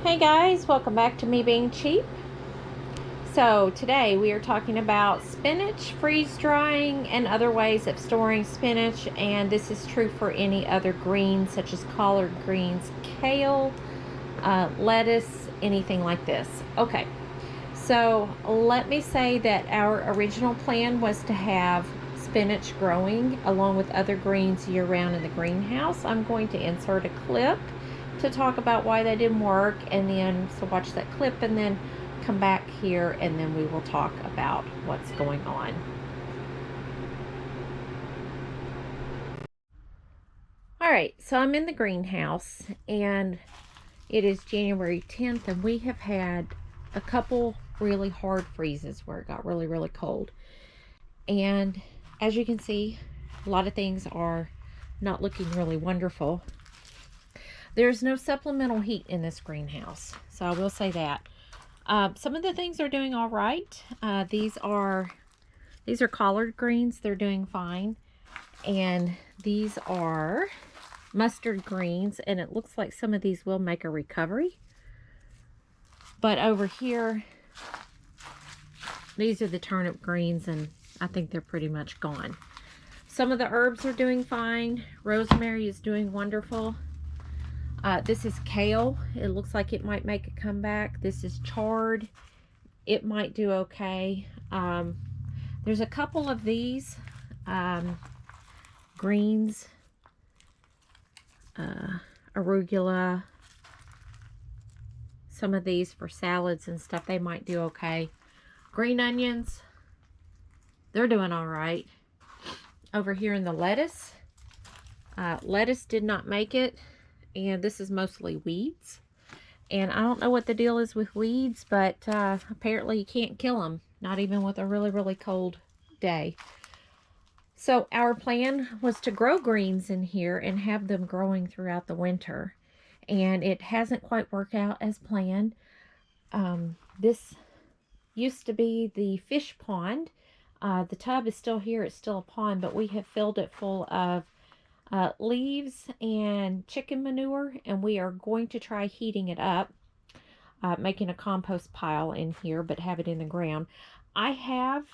Hey guys, welcome back to Me Being Cheap. So today we are talking about spinach, freeze drying, and other ways of storing spinach, and this is true for any other greens such as collard greens, kale, lettuce, anything like this. Okay, so let me say that our original plan was to have spinach growing along with other greens year round in the greenhouse. I'm going to insert a clip to talk about why that didn't work, and then so watch that clip and then come back here and then we will talk about what's going on. All right, so I'm in the greenhouse and it is January 10th and we have had a couple really hard freezes where it got really cold. And as you can see, a lot of things are not looking really wonderful. There's no supplemental heat in this greenhouse, so I will say that. Some of the things are doing all right. These are collard greens. They're doing fine. And these are mustard greens, and it looks like some of these will make a recovery. But over here, these are the turnip greens, and I think they're pretty much gone. Some of the herbs are doing fine. Rosemary is doing wonderful. This is kale. It looks like it might make a comeback. This is chard. It might do okay. There's a couple of these greens, arugula, some of these for salads and stuff. They might do okay. Green onions, they're doing all right. Over here in the lettuce, lettuce did not make it. And this is mostly weeds. And I don't know what the deal is with weeds, but apparently you can't kill them, not even with a really cold day. So our plan was to grow greens in here and have them growing throughout the winter. And it hasn't quite worked out as planned. This used to be the fish pond. The tub is still here. It's still a pond, but we have filled it full of leaves and chicken manure, and we are going to try heating it up, making a compost pile in here, but have it in the ground. I have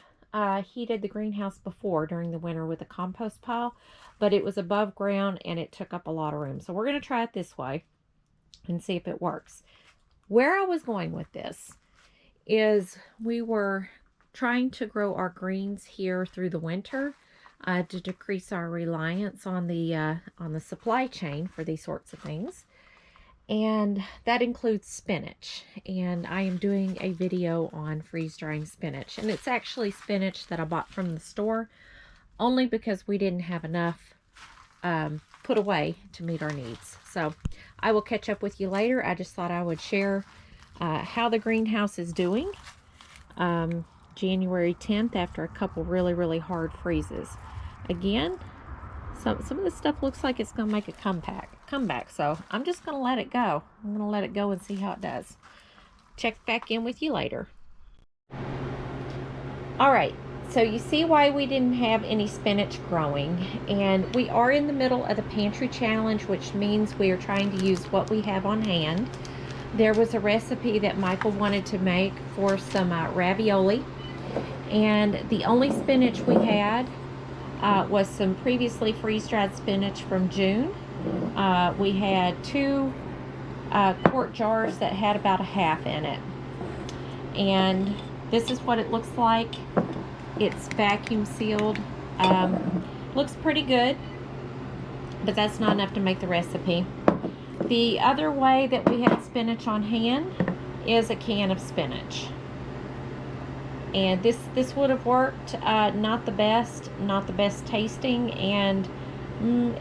heated the greenhouse before during the winter with a compost pile, but it was above ground and it took up a lot of room. So we're going to try it this way and see if it works. Where I was going with this is we were trying to grow our greens here through the winter, to decrease our reliance on the supply chain for these sorts of things. And that includes spinach. And I am doing a video on freeze drying spinach. And it's actually spinach that I bought from the store, only because we didn't have enough put away to meet our needs. So I will catch up with you later. I just thought I would share how the greenhouse is doing. January 10th after a couple really hard freezes. Again, some of this stuff looks like it's going to make a comeback. So I'm just going to let it go. I'm going to let it go and see how it does. Check back in with you later. All right, so you see why we didn't have any spinach growing. And we are in the middle of the pantry challenge, which means we are trying to use what we have on hand. There was a recipe that Michael wanted to make for some ravioli. And the only spinach we had was some previously freeze-dried spinach from June. We had 2 quart jars that had about a half in it. And this is what it looks like. It's vacuum sealed. Looks pretty good, but that's not enough to make the recipe. The other way that we had spinach on hand is a can of spinach. And this would have worked. Not the best tasting, and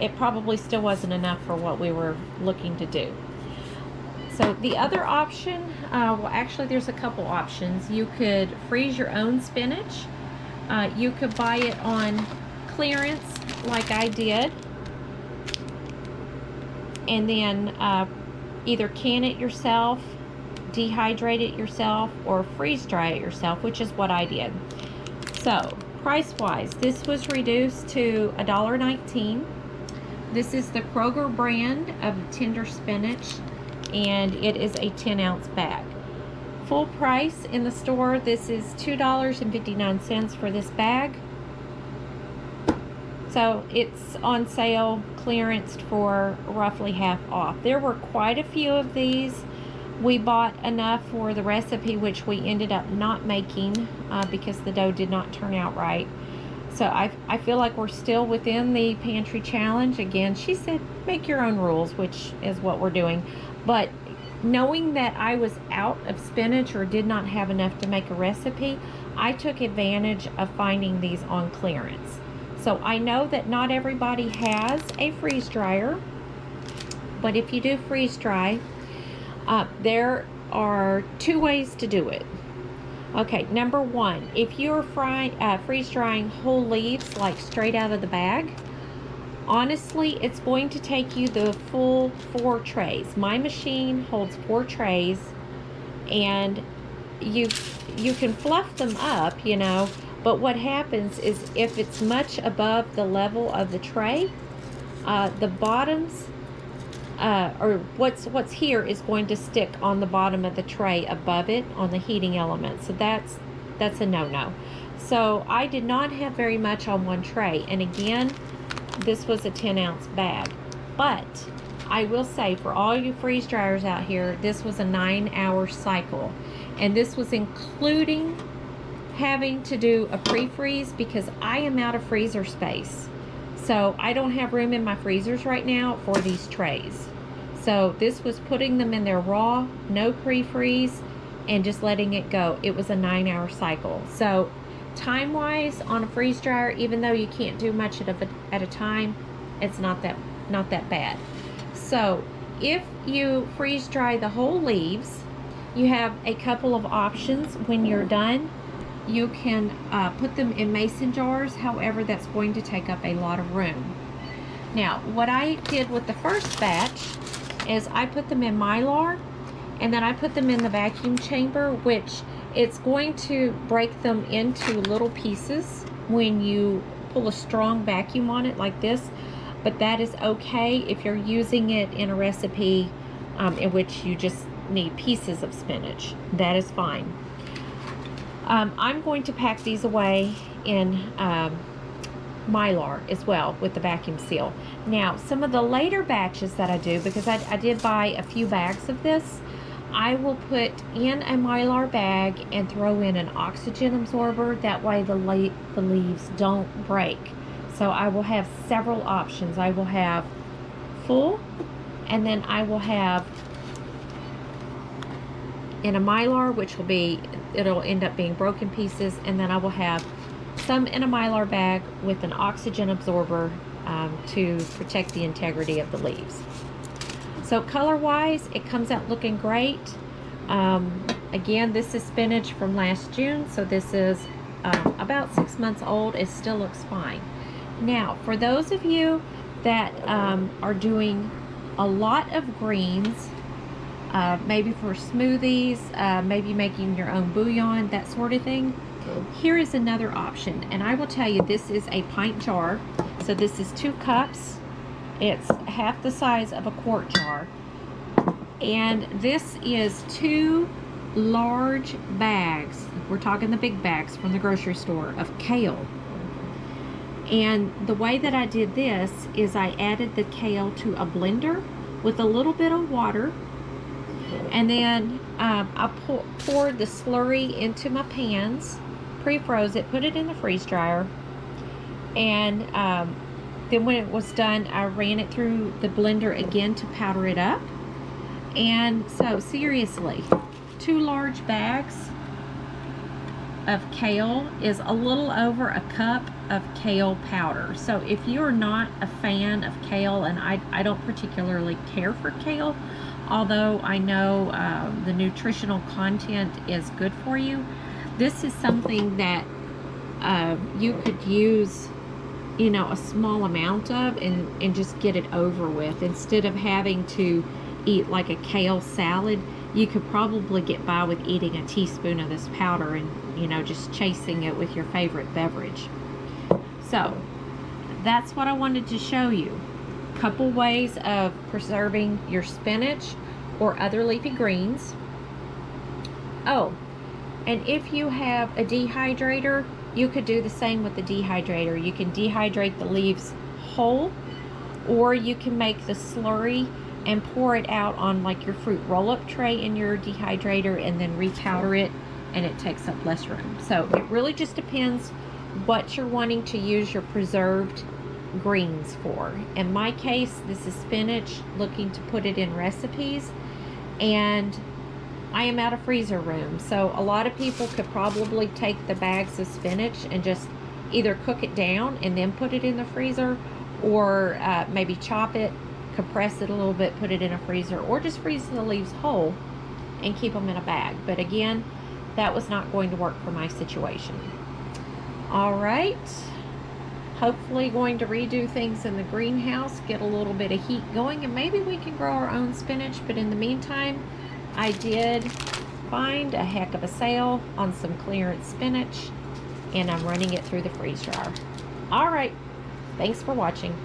it probably still wasn't enough for what we were looking to do. So the other option, well actually there's a couple options. You could freeze your own spinach. You could buy it on clearance like I did, and then either can it yourself, dehydrate it yourself, or freeze dry it yourself, which is what I did. So price wise, this was reduced to $1.19. This is the Kroger brand of tender spinach. and it is a 10-ounce bag. Full price in the store, this is $2.59 for this bag. So it's on sale, clearanced for roughly half off. There were quite a few of these. We bought enough for the recipe, which we ended up not making because the dough did not turn out right. So I feel like we're still within the pantry challenge. Again, she said make your own rules, which is what we're doing. But knowing that I was out of spinach or did not have enough to make a recipe, I took advantage of finding these on clearance. So I know that not everybody has a freeze dryer, but if you do freeze dry, there are two ways to do it. Okay, number one, if you're freeze drying whole leaves, like straight out of the bag, honestly, it's going to take you the full 4 trays. My machine holds 4 trays, and you can fluff them up, you know, but what happens is if it's much above the level of the tray, the bottoms, or what's here is going to stick on the bottom of the tray above it on the heating element. So that's a no-no. So I did not have very much on one tray, and again, this was a 10-ounce bag. But I will say, for all you freeze dryers out here, this was a 9-hour cycle, and this was including having to do a pre-freeze because I am out of freezer space. So I don't have room in my freezers right now for these trays. So this was putting them in there raw, no pre-freeze, and just letting it go. It was a 9-hour cycle. So time-wise on a freeze dryer, even though you can't do much at a time, it's not that bad. So if you freeze dry the whole leaves, you have a couple of options when you're done. You can put them in mason jars, however, that's going to take up a lot of room. Now, what I did with the first batch is I put them in Mylar, and then I put them in the vacuum chamber, which it's going to break them into little pieces when you pull a strong vacuum on it like this, but that is okay if you're using it in a recipe in which you just need pieces of spinach. That is fine. I'm going to pack these away in Mylar as well with the vacuum seal. Now, some of the later batches that I do, because I did buy a few bags of this, I will put in a Mylar bag and throw in an oxygen absorber. That way the leaves don't break. So I will have several options. I will have full, and then I will have in a Mylar, which will be, it'll end up being broken pieces, and then I will have some in a Mylar bag with an oxygen absorber to protect the integrity of the leaves. So color wise, it comes out looking great. Again, this is spinach from last June, so this is about 6 months old. It still looks fine. Now, for those of you that are doing a lot of greens, maybe for smoothies, maybe making your own bouillon, that sort of thing, here is another option. And I will tell you, this is a pint jar. So this is 2 cups. It's half the size of a quart jar. And this is 2 large bags. We're talking the big bags from the grocery store of kale. And the way that I did this is I added the kale to a blender with a little bit of water. And then I poured the slurry into my pans, pre-froze it, put it in the freeze dryer, and then when it was done, I ran it through the blender again to powder it up. And so seriously, 2 large bags of kale is a little over a cup of kale powder. So if you're not a fan of kale, and I don't particularly care for kale, although I know the nutritional content is good for you, this is something that you could use, you know, a small amount of and just get it over with. Instead of having to eat like a kale salad, you could probably get by with eating a teaspoon of this powder and, you know, just chasing it with your favorite beverage. So that's what I wanted to show you. Couple ways of preserving your spinach or other leafy greens. Oh, and if you have a dehydrator, you could do the same with the dehydrator. You can dehydrate the leaves whole, or you can make the slurry and pour it out on like your fruit roll-up tray in your dehydrator and then repowder it, and it takes up less room. So it really just depends what you're wanting to use your preserved greens for. In my case, this is spinach, looking to put it in recipes, and I am out of freezer room. So a lot of people could probably take the bags of spinach and just either cook it down and then put it in the freezer, or maybe chop it, compress it a little bit, put it in a freezer, or just freeze the leaves whole and keep them in a bag. But again, that was not going to work for my situation. All right, hopefully going to redo things in the greenhouse, get a little bit of heat going, and maybe we can grow our own spinach. But in the meantime, I did find a heck of a sale on some clearance spinach, and I'm running it through the freeze dryer. All right, thanks for watching.